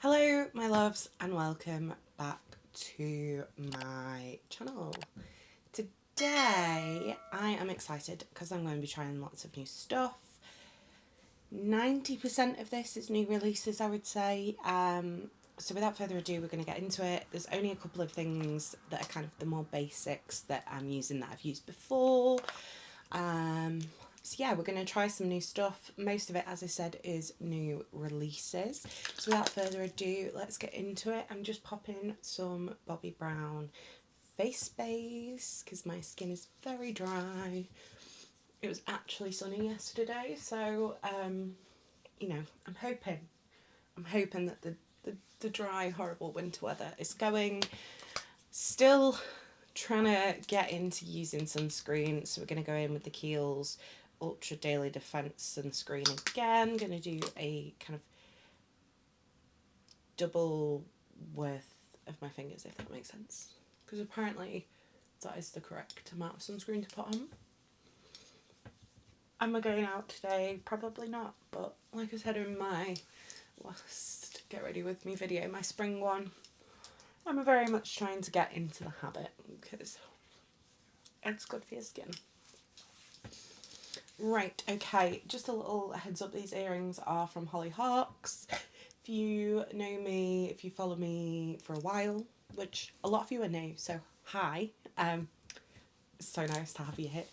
Hello my loves and welcome back to my channel. Today I am excited because I'm going to be trying lots of new stuff. 90% of this is new releases, I would say. So without further ado, we're going to get into it. There's only a couple of things that are kind of the more basics that I'm using that I've used before. So yeah, we're going to try some new stuff. Most of it, as I said, is new releases. So without further ado, let's get into it. I'm just popping some Bobbi Brown face base because my skin is very dry. It was actually sunny yesterday, so you know, I'm hoping that the dry, horrible winter weather is going. Still trying to get into using sunscreen, so we're going to go in with the Kiehl's Ultra Daily Defense sunscreen again. Going to do a kind of double worth of my fingers, if that makes sense, because apparently that is the correct amount of sunscreen to put on. Am I going out today? Probably not, but like I said in my last get ready with me video, my spring one, I'm very much trying to get into the habit because it's good for your skin. Right, okay, just a little heads up, these earrings are from Hollyhocks. If you know me, if you follow me for a while, which a lot of you are new, so hi, it's so nice to have you here.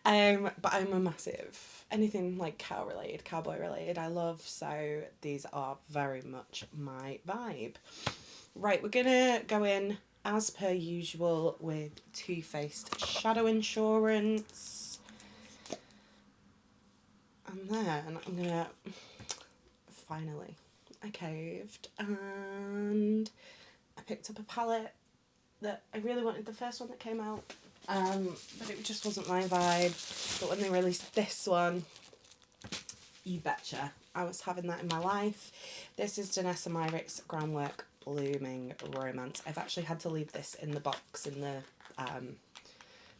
But I'm a massive, anything like cow related, cowboy related, I love, so these are very much my vibe. Right, we're gonna go in as per usual with Too Faced Shadow Insurance. And then I'm gonna, finally, I caved and I picked up a palette that I really wanted, the first one that came out, but it just wasn't my vibe. But when they released this one, you betcha, I was having that in my life. This is Danessa Myricks Groundwork Blooming Romance. I've actually had to leave this in the box in the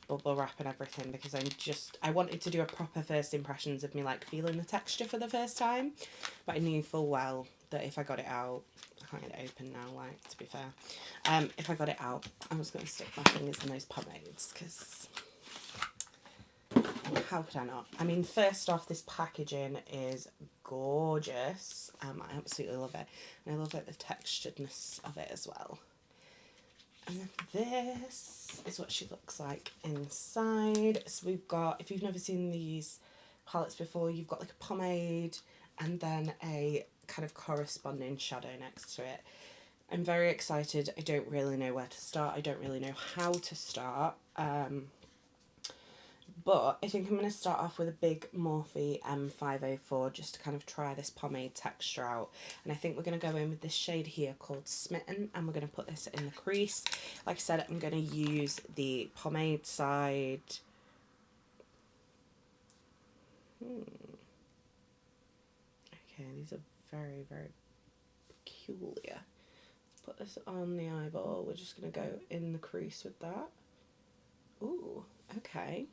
bubble wrap and everything because I wanted to do a proper first impressions of me like feeling the texture for the first time, but I knew full well that if I got it out, I can't get it open now, like, to be fair, if I got it out I was going to stick my fingers in those pomades because how could I not? I mean, first off, this packaging is gorgeous. I absolutely love it, and I love it, the texturedness of it as well. And then this is what she looks like inside. So we've got, if you've never seen these palettes before, you've got like a pomade and then a kind of corresponding shadow next to it. I'm very excited. I don't really know where to start. I don't really know how to start. But I think I'm going to start off with a big Morphe M504 just to kind of try this pomade texture out. And I think we're going to go in with this shade here called Smitten, and we're going to put this in the crease. Like I said, I'm going to use the pomade side. Okay, these are very, very peculiar. Put this on the eyeball. We're just going to go in the crease with that. Ooh, okay.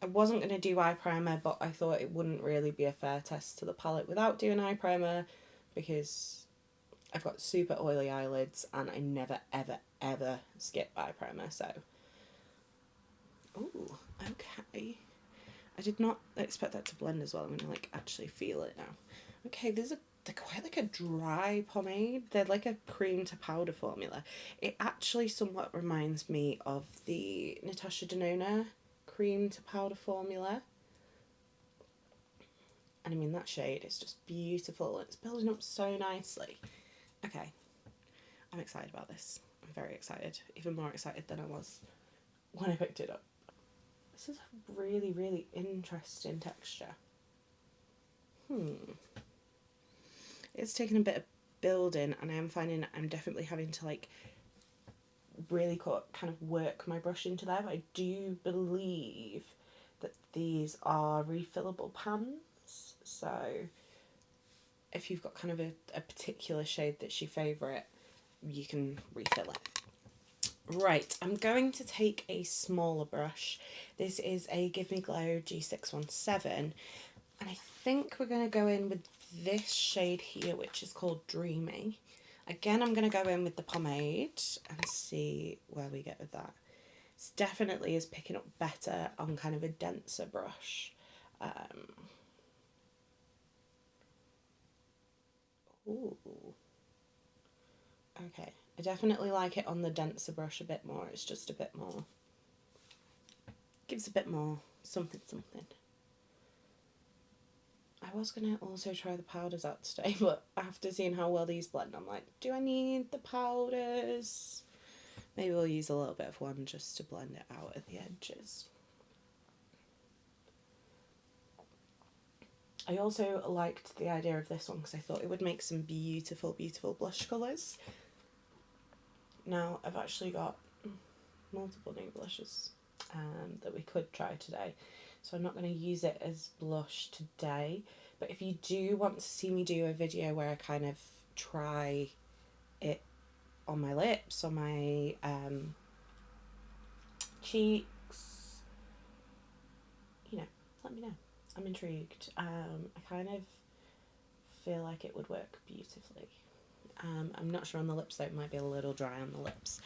I wasn't going to do eye primer, but I thought it wouldn't really be a fair test to the palette without doing eye primer because I've got super oily eyelids and I never, ever, ever skip eye primer, so. Ooh, okay. I did not expect that to blend as well. I'm going to, like, actually feel it now. Okay, they're quite like a dry pomade. They're like a cream to powder formula. It actually somewhat reminds me of the Natasha Denona cream to powder formula, and I mean that shade is just beautiful. It's building up so nicely. Okay, I'm excited about this. I'm very excited, even more excited than I was when I picked it up. This is a really, really interesting texture. It's taken a bit of building, and I am finding I'm definitely having to like really kind of work my brush into there, but I do believe that these are refillable pans, so if you've got kind of a particular shade that's your favourite, you can refill it. Right, I'm going to take a smaller brush. This is a Give Me Glow G617, and I think we're going to go in with this shade here, which is called Dreamy. Again, I'm going to go in with the pomade and see where we get with that. It definitely is picking up better on kind of a denser brush. Ooh. Okay, I definitely like it on the denser brush a bit more. It's just a bit more, gives a bit more something. I was going to also try the powders out today, but after seeing how well these blend, I'm like, do I need the powders? Maybe we'll use a little bit of one just to blend it out at the edges. I also liked the idea of this one because I thought it would make some beautiful, beautiful blush colours. Now, I've actually got multiple new blushes that we could try today, so I'm not going to use it as blush today, but if you do want to see me do a video where I kind of try it on my lips, on my cheeks, you know, let me know. I'm intrigued. I kind of feel like it would work beautifully. I'm not sure on the lips though, it might be a little dry on the lips.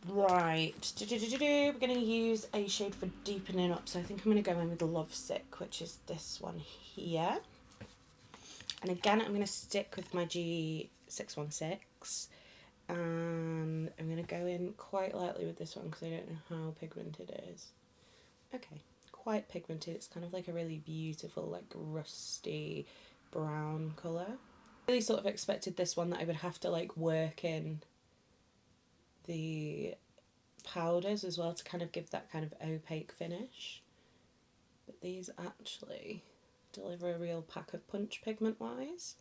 Right, we're going to use a shade for deepening up, so I think I'm going to go in with Lovesick, which is this one here. And again, I'm going to stick with my G616, and I'm going to go in quite lightly with this one because I don't know how pigmented it is. Okay, quite pigmented. It's kind of like a really beautiful, like rusty brown colour. I really sort of expected this one that I would have to like work in the powders as well to kind of give that kind of opaque finish, but these actually deliver a real pack of punch pigment wise.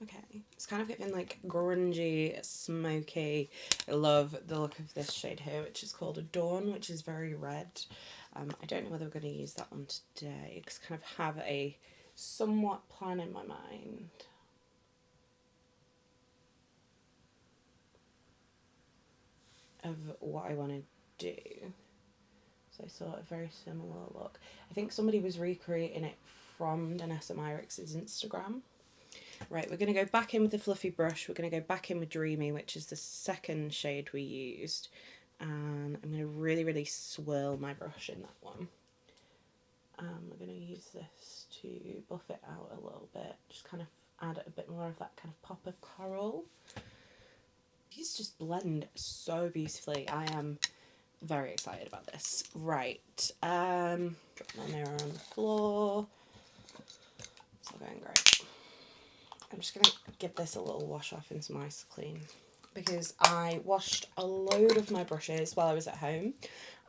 Okay, it's kind of getting like grungy, smoky. I love the look of this shade here, which is called Adorn, which is very red. I don't know whether we're going to use that one today because I kind of have a somewhat plan in my mind. Of what I want to do. So I saw a very similar look. I think somebody was recreating it from Danessa Myricks' Instagram. Right, we're going to go back in with the fluffy brush. We're going to go back in with Dreamy, which is the second shade we used. And I'm going to really, really swirl my brush in that one. We're going to use this to buff it out a little bit. Just kind of add a bit more of that kind of pop of coral. These just blend so beautifully. I am very excited about this. Right, drop my mirror on the floor. It's all going great. I'm just going to give this a little wash off in some ice clean because I washed a load of my brushes while I was at home.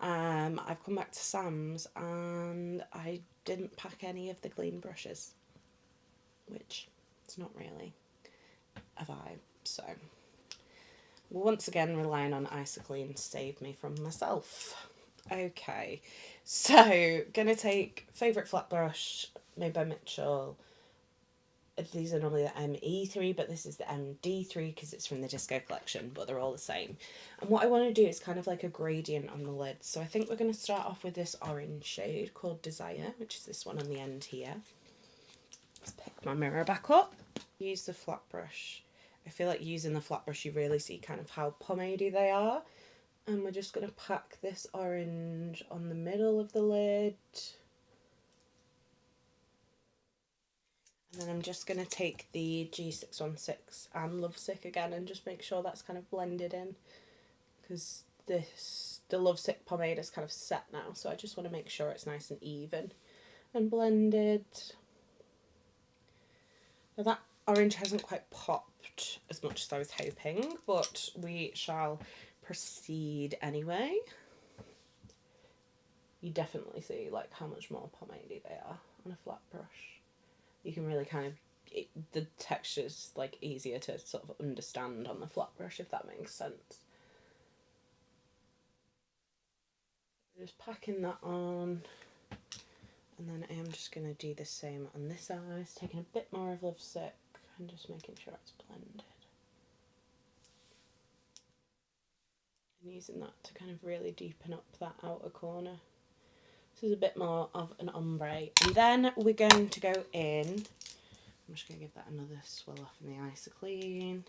I've come back to Sam's and I didn't pack any of the clean brushes, which is not really a vibe, so once again relying on Isoclean to save me from myself. Okay, so gonna take favourite flat brush made by Mitchell. These are normally the ME3, but this is the MD3 because it's from the Disco collection, but they're all the same. And what I want to do is kind of like a gradient on the lid. So I think we're going to start off with this orange shade called Desire, which is this one on the end here. Let's pick my mirror back up. Use the flat brush. I feel like using the flat brush you really see kind of how pomadey they are. And we're just going to pack this orange on the middle of the lid. And then I'm just going to take the G616 and Lovesick again and just make sure that's kind of blended in. Because the Lovesick pomade is kind of set now, so I just want to make sure it's nice and even and blended. Now that orange hasn't quite popped as much as I was hoping, but we shall proceed anyway. You definitely see like how much more pomady they are on a flat brush. You can really kind of, the texture's like easier to sort of understand on the flat brush, if that makes sense. Just packing that on, and then I am just going to do the same on this eye, taking a bit more of Lovesick and just making sure it's blended. And using that to kind of really deepen up that outer corner. This is a bit more of an ombre. And then we're going to go in, I'm just going to give that another swirl off in the Ice Clean.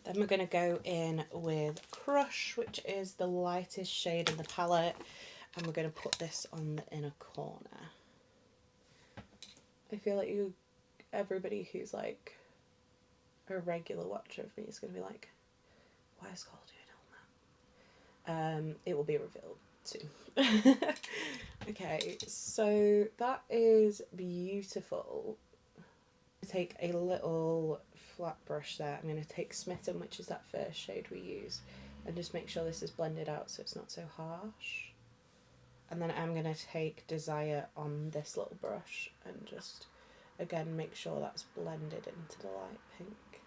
Then we're going to go in with Crush, which is the lightest shade in the palette. And we're going to put this on the inner corner. I feel like everybody who's like a regular watcher of me is going to be like, why is Cole doing all that? It will be revealed soon. Okay, so that is beautiful. Take a little flat brush there. I'm going to take Smitten, which is that first shade we use, and just make sure this is blended out so it's not so harsh. And then I'm going to take Desire on this little brush and just, again, make sure that's blended into the light pink.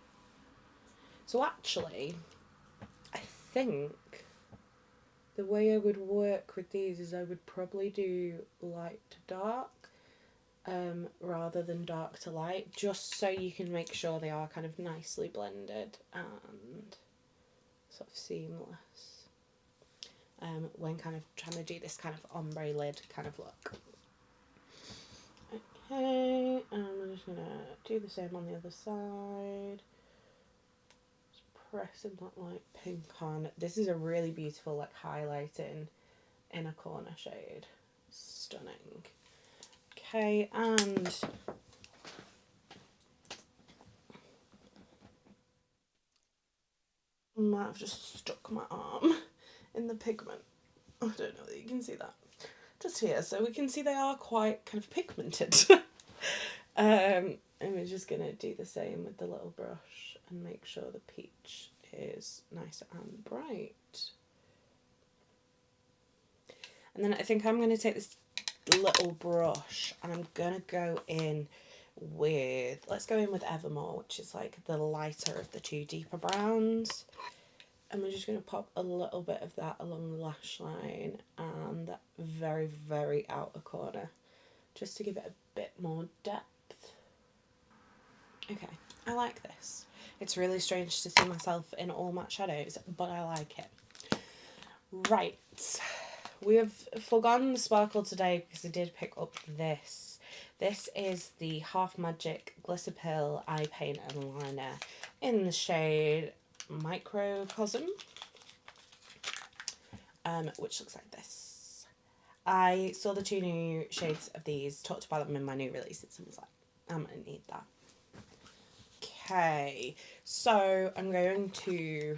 So actually, I think the way I would work with these is I would probably do light to dark rather than dark to light, just so you can make sure they are kind of nicely blended and sort of seamless when kind of trying to do this kind of ombre lid kind of look. Okay, and I'm just going to do the same on the other side. Pressing that light pink on. This is a really beautiful like highlighting inner corner shade. Stunning. Okay, and I might have just stuck my arm in the pigment. I don't know that you can see that. Just here, so we can see they are quite kind of pigmented. And we're just going to do the same with the little brush and make sure the peach is nice and bright. And then I think I'm going to take this little brush and I'm going to go in with, let's go in with Evermore, which is like the lighter of the two deeper browns. And we're just going to pop a little bit of that along the lash line and that very, very outer corner, just to give it a bit more depth. Okay, I like this. It's really strange to see myself in all matte shadows, but I like it. Right, we have forgone the sparkle today because I did pick up this. This is the Half Magic Glitter Pill Eye Paint and Liner in the shade Microcasm, which looks like this. I saw the two new shades of these, talked about them in my new releases, and was like, I'm going to need that. Okay, so I'm going to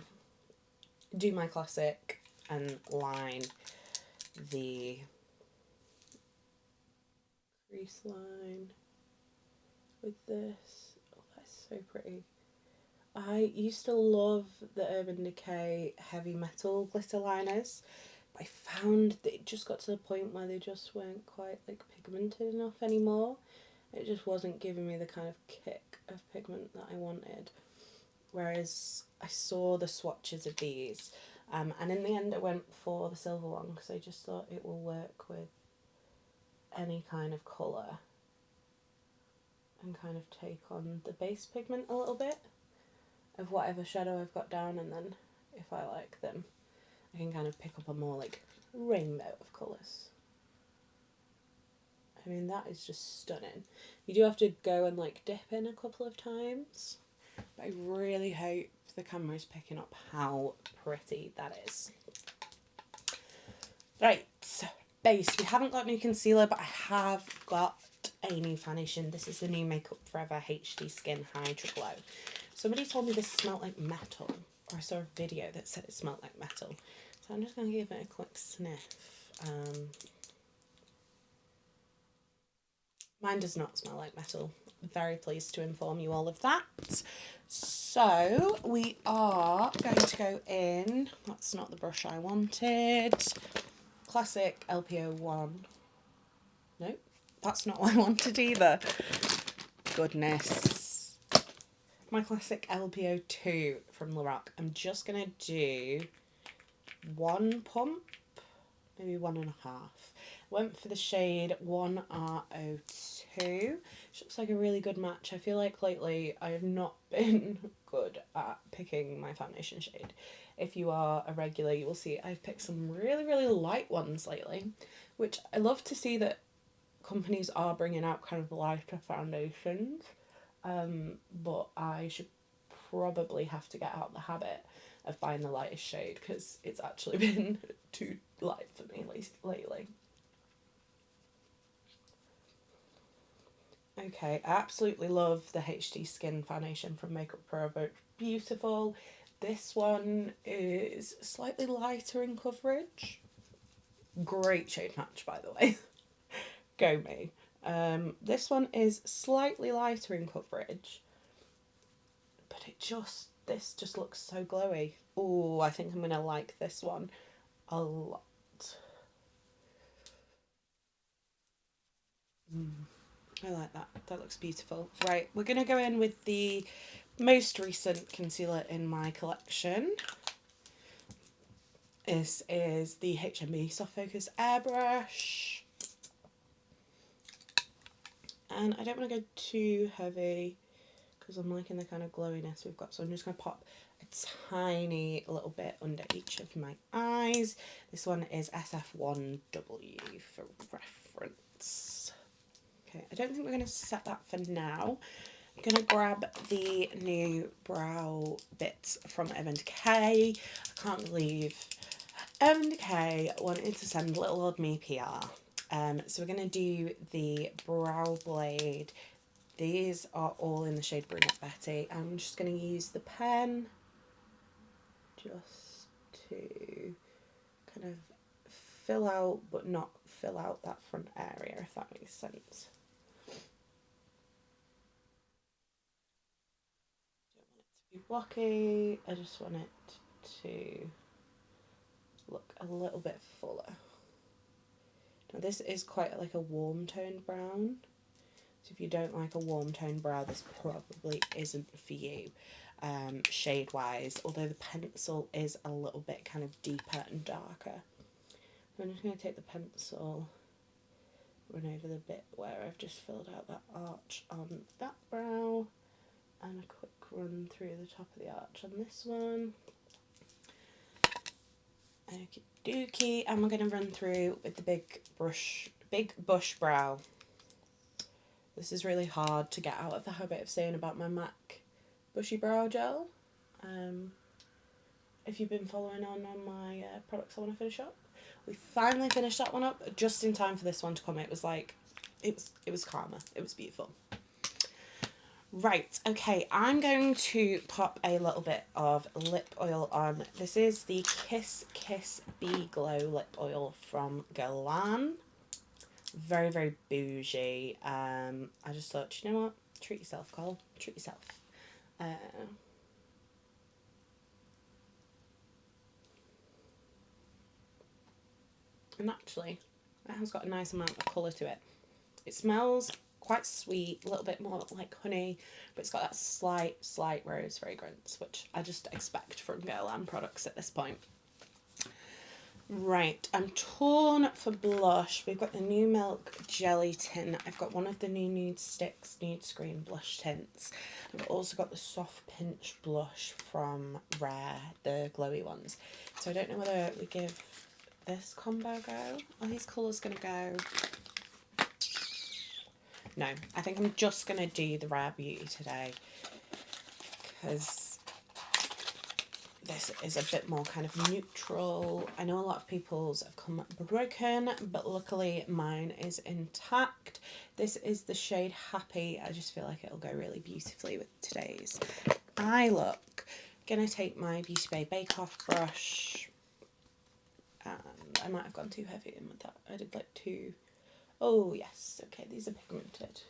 do my classic and line the crease line with this. Oh, that's so pretty. I used to love the Urban Decay heavy metal glitter liners, but I found that it just got to the point where they just weren't quite like pigmented enough anymore. It just wasn't giving me the kind of kick of pigment that I wanted. Whereas I saw the swatches of these, and in the end I went for the silver one because I just thought it will work with any kind of colour and kind of take on the base pigment a little bit of whatever shadow I've got down, and then if I like them I can kind of pick up a more like rainbow of colours. I mean, that is just stunning. You do have to go and like dip in a couple of times, but I really hope the camera is picking up how pretty that is. Right, base. We haven't got new concealer, but I have got a new foundation. This is the new Makeup Forever HD Skin Hydra Glow. Somebody told me this smelled like metal, or I saw a video that said it smelled like metal. So I'm just going to give it a quick sniff. Mine does not smell like metal. I'm very pleased to inform you all of that. So we are going to go in, that's not the brush I wanted, classic LPO1. Nope, that's not what I wanted either. Goodness. My classic LPO2 from Lorac. I'm just going to do one pump, maybe 1.5. Went for the shade 1R02, which looks like a really good match. I feel like lately I have not been good at picking my foundation shade. If you are a regular, you will see I've picked some really, really light ones lately, which I love to see that companies are bringing out kind of lighter foundations, but I should probably have to get out the habit of buying the lightest shade because it's actually been too light for me lately. Okay, I absolutely love the HD Skin foundation from Makeup Forever. It's beautiful. This one is slightly lighter in coverage. Great shade match, by the way. Go me. This one is slightly lighter in coverage, but this just looks so glowy. Oh, I think I'm gonna like this one a lot. I like that. That looks beautiful. Right, we're gonna go in with the most recent concealer in my collection. This is the HMB Soft Focus Airbrush. And I don't want to go too heavy because I'm liking the kind of glowiness we've got. So I'm just going to pop a tiny little bit under each of my eyes. This one is SF1W for reference. Okay, I don't think we're going to set that for now. I'm going to grab the new brow bits from Urban Decay. I can't believe Urban Decay wanted to send little old me PR. So we're going to do the Brow Blade. These are all in the shade Brunette Betty. I'm just going to use the pen just to kind of fill out, but not fill out that front area, if that makes sense. Don't want it to be blocky. I just want it to look a little bit fuller. Now this is quite like a warm toned brown, so if you don't like a warm toned brow, this probably isn't for you shade wise, although the pencil is a little bit kind of deeper and darker. So I'm just going to take the pencil, run over the bit where I've just filled out that arch on that brow, and a quick run through the top of the arch on this one. Okie dokie, and we're going to run through with the big bush brow. This is really hard to get out of the habit of saying about my MAC Bushy Brow Gel. If you've been following on my products I want to finish up. We finally finished that one up just in time for this one to come. It was like, it was Kaima. It was beautiful. Right, okay, I'm going to pop a little bit of lip oil on. This is the Kiss Kiss Bee Glow lip oil from Galan. Very, very bougie. I just thought, you know what? Treat yourself, Cole. Treat yourself. And actually, it has got a nice amount of colour to it. It smells quite sweet, a little bit more like honey, but it's got that slight rose fragrance, which I just expect from Guerlain products at this point. Right, I'm torn for blush. We've got the new Milk Jelly Tin. I've got one of the new Nude Sticks Nude Screen blush tints. I've also got the Soft Pinch blush from Rare, the glowy ones. So I don't know whether we give this combo a go. Are these colours going to go? No, I think I'm just going to do the Rare Beauty today because this is a bit more kind of neutral. I know a lot of people's have come broken, but luckily mine is intact. This is the shade Happy. I just feel like it'll go really beautifully with today's eye look. Gonna take my Beauty Bay Bake Off brush. And I might have gone too heavy in with that. I did like two. Oh yes, okay, these are pigmented.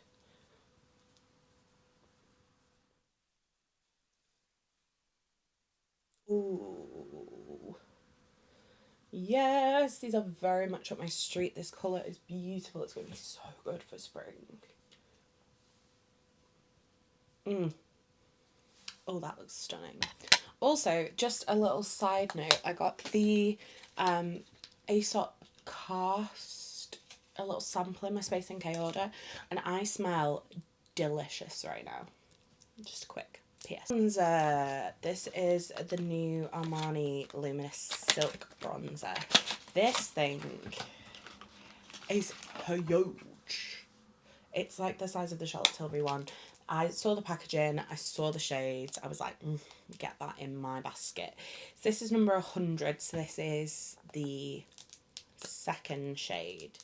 Ooh. Yes, these are very much up my street. This colour is beautiful. It's going to be so good for spring. Oh, that looks stunning. Also, just a little side note, I got the Aesop Cast a little sample in my Space NK order, and I smell delicious right now. Just a quick PS. This is the new Armani Luminous Silk Bronzer. This thing is huge. It's like the size of the Charlotte Tilbury one. I saw the packaging, I saw the shades, I was like, get that in my basket. So this is number 100, so this is the second shade.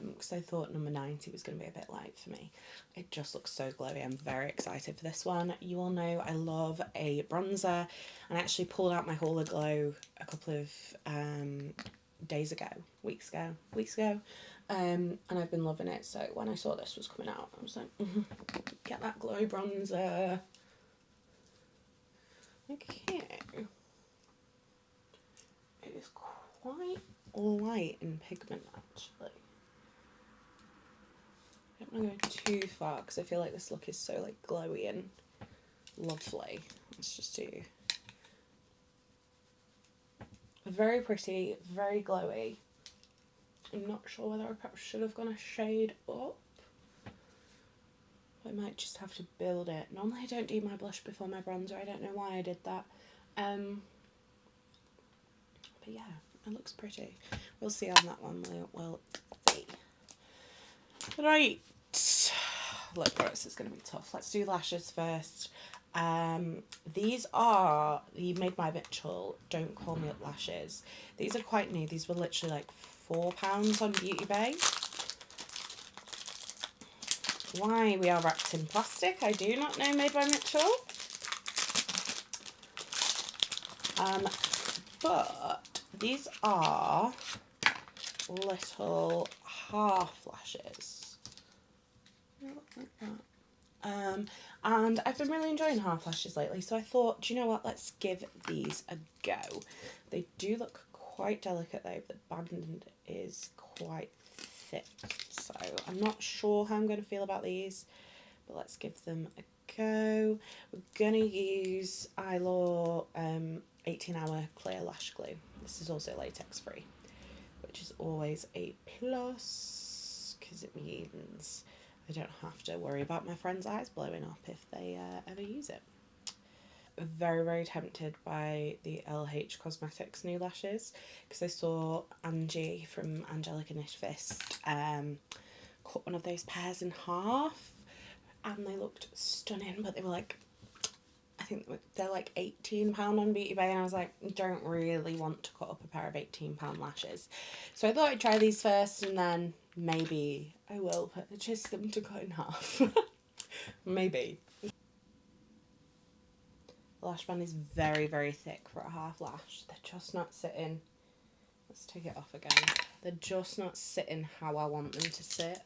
Because I thought number 90 was going to be a bit light for me. It just looks so glowy. I'm very excited for this one. You all know I love a bronzer, and I actually pulled out my Holo Glow a couple of weeks ago, and I've been loving it. So when I saw this was coming out, I was like, get that glowy bronzer. Okay, it is quite light in pigment actually. I don't want to go too far because I feel like this look is so like glowy and lovely. Let's just do very pretty, very glowy. I'm not sure whether I perhaps should have gone a shade up. I might just have to build it. Normally I don't do my blush before my bronzer. I don't know why I did that. But yeah, it looks pretty. We'll see on that one. We'll see. Right. Lip gloss is going to be tough. Let's do lashes first. These are the Made by Mitchell Don't Call Me Up lashes. These are quite new. These were literally like £4 on Beauty Bay. Why we are wrapped in plastic, I do not know. Made by Mitchell. But these are little half lashes. They look like that. And I've been really enjoying half lashes lately, so I thought, do you know what, let's give these a go. They do look quite delicate though, the band is quite thick, so I'm not sure how I'm going to feel about these, but let's give them a go. We're going to use Eyelaw 18-hour clear lash glue. This is also latex free, which is always a plus because it means I don't have to worry about my friend's eyes blowing up if they ever use it. Very, very tempted by the LH Cosmetics new lashes because I saw Angie from Angelica Knit Fist cut one of those pairs in half and they looked stunning, but they were like, I think they're like £18 on Beauty Bay, and I was like, don't really want to cut up a pair of £18 lashes. So I thought I'd try these first and then maybe I will purchase them to cut in half. Maybe. The lash band is very, very thick for a half lash. They're just not sitting. Let's take it off again. They're just not sitting how I want them to sit.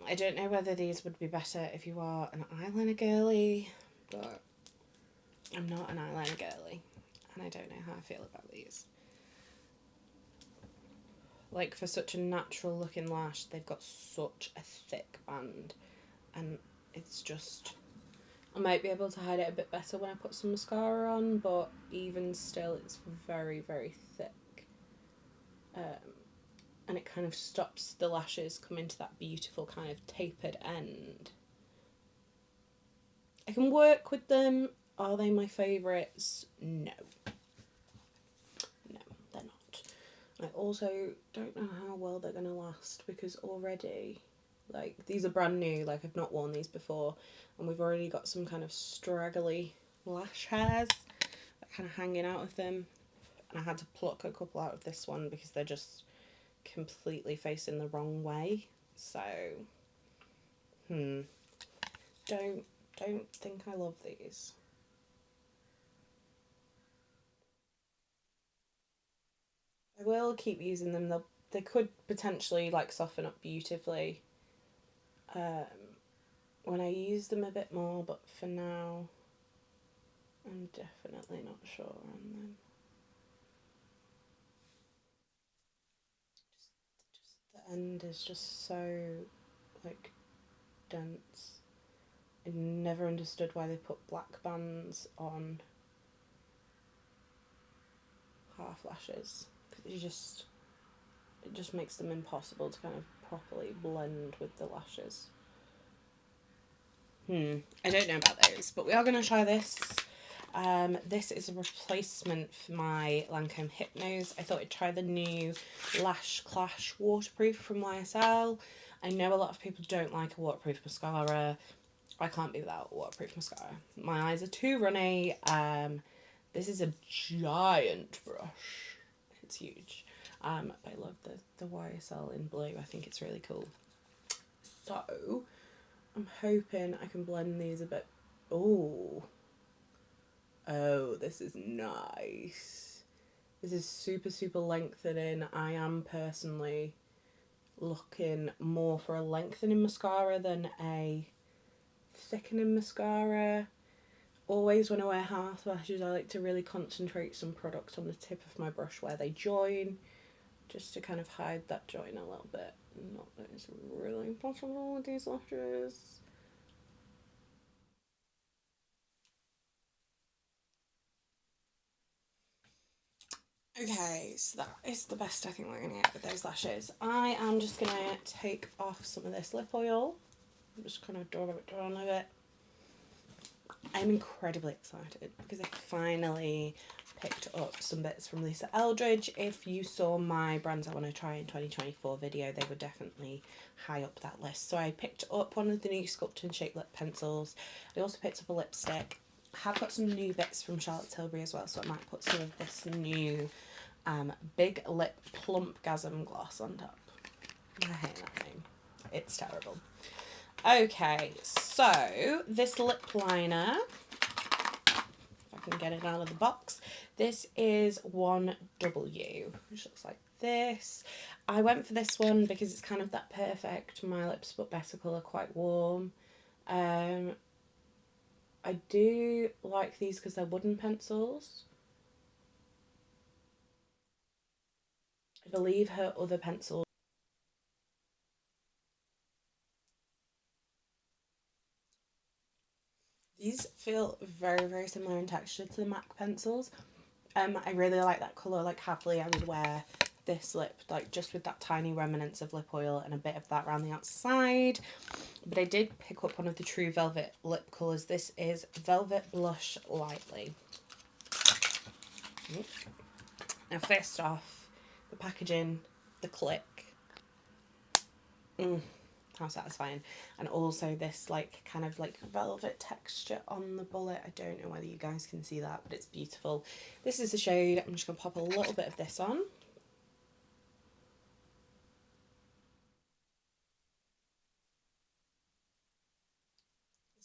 I don't know whether these would be better if you are an eyeliner girly, but I'm not an eyeliner girly, and I don't know how I feel about these. Like, for such a natural looking lash, they've got such a thick band, and it's just, I might be able to hide it a bit better when I put some mascara on, but even still, it's very, very thick. And it kind of stops the lashes coming to that beautiful kind of tapered end. I can work with them. Are they my favourites? No. No, they're not. I also don't know how well they're going to last because already, like, these are brand new. Like, I've not worn these before. And we've already got some kind of straggly lash hairs that kind of hanging out of them. And I had to pluck a couple out of this one because they're just completely facing the wrong way, so don't think I love these. I will keep using them. They could potentially like soften up beautifully when I use them a bit more, but for now I'm definitely not sure on them. The end is just so like dense. I never understood why they put black bands on half lashes. it just makes them impossible to kind of properly blend with the lashes. I don't know about those, but we are going to try this. This is a replacement for my Lancome Hypnose. I thought I'd try the new Lash Clash Waterproof from YSL. I know a lot of people don't like a waterproof mascara. I can't be without a waterproof mascara. My eyes are too runny. This is a giant brush. It's huge. But I love the YSL in blue. I think it's really cool. So I'm hoping I can blend these a bit. Oh, this is nice. This is super, super lengthening. I am personally looking more for a lengthening mascara than a thickening mascara. Always when I wear half lashes, I like to really concentrate some product on the tip of my brush where they join, just to kind of hide that join a little bit. Not that it's really possible with these lashes. Okay, so that is the best I think we're going to get with those lashes. I am just going to take off some of this lip oil. I'm just kind of draw it down a bit. I'm incredibly excited because I finally picked up some bits from Lisa Eldridge. If you saw my brands I want to try in 2024 video, they were definitely high up that list. So I picked up one of the new Sculpt and Shape lip pencils. I also picked up a lipstick. I have got some new bits from Charlotte Tilbury as well, so I might put some of this new Big Lip Plumpgasm gloss on top. I hate that name. It's terrible. Okay, so this lip liner, if I can get it out of the box, this is 1W, which looks like this. I went for this one because it's kind of that perfect My Lips But Better colour, quite warm. I do like these because they're wooden pencils. I believe her other pencils, these feel very, very similar in texture to the MAC pencils. I really like that colour. Like, happily I would wear this lip, like, just with that tiny remnants of lip oil and a bit of that around the outside. But I did pick up one of the True Velvet lip colours. This is Velvet Blush Lightly. Now, first off, the packaging, the click. How satisfying. And also this like kind of like velvet texture on the bullet. I don't know whether you guys can see that, but it's beautiful. This is the shade. I'm just going to pop a little bit of this on.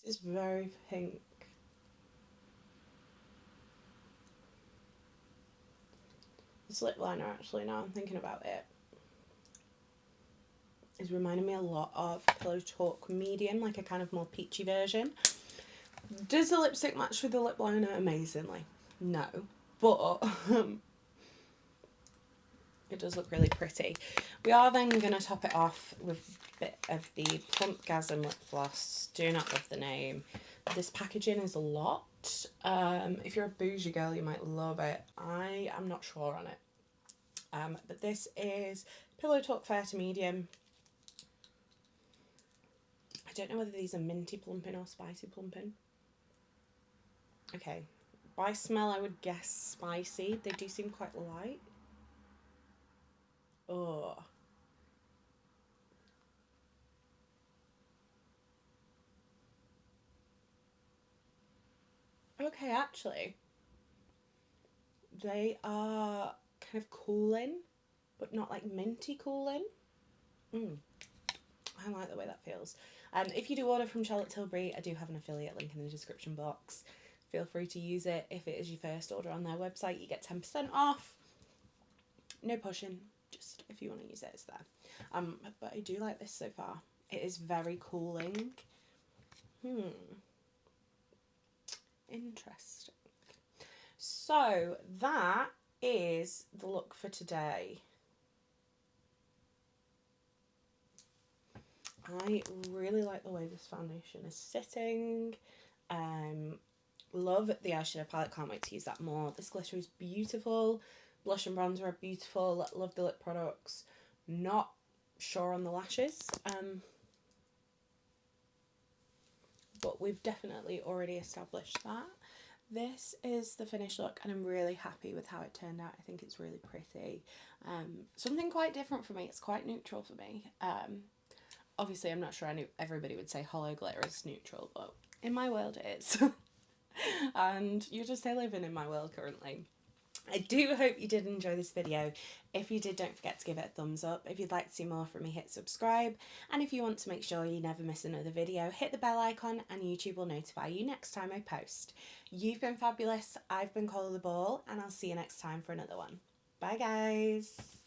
This is very pink. This lip liner, actually, now I'm thinking about it, is reminding me a lot of Pillow Talk Medium, like a kind of more peachy version. Does the lipstick match with the lip liner amazingly? No, but it does look really pretty. We are then going to top it off with a bit of the Plumpgasm lip gloss. Do not love the name. This packaging is a lot. If you're a bougie girl, you might love it. I am not sure on it. But this is Pillow Talk Fair to Medium. I don't know whether these are minty plumping or spicy plumping. Okay, by smell I would guess spicy. They do seem quite light. Oh. Okay, actually, they are kind of cooling, but not like minty cooling. I like the way that feels. If you do order from Charlotte Tilbury, I do have an affiliate link in the description box. Feel free to use it. If it is your first order on their website, you get 10% off. No pushing, just if you want to use it, it's there. But I do like this so far. It is very cooling. Interesting. So that is the look for today. I really like the way this foundation is sitting. Love the eyeshadow palette, can't wait to use that more. This glitter is beautiful. Blush and bronzer are beautiful. Love the lip products. Not sure on the lashes, but we've definitely already established that. This is the finished look and I'm really happy with how it turned out. I think it's really pretty. Something quite different for me. It's quite neutral for me. Obviously I'm not sure everybody would say hollow glitter is neutral, but in my world it is. And you're just living in my world currently. I do hope you did enjoy this video. If you did, don't forget to give it a thumbs up. If you'd like to see more from me, hit subscribe. And if you want to make sure you never miss another video, hit the bell icon and YouTube will notify you next time I post. You've been fabulous. I've been Cola the Ball, and I'll see you next time for another one. Bye guys.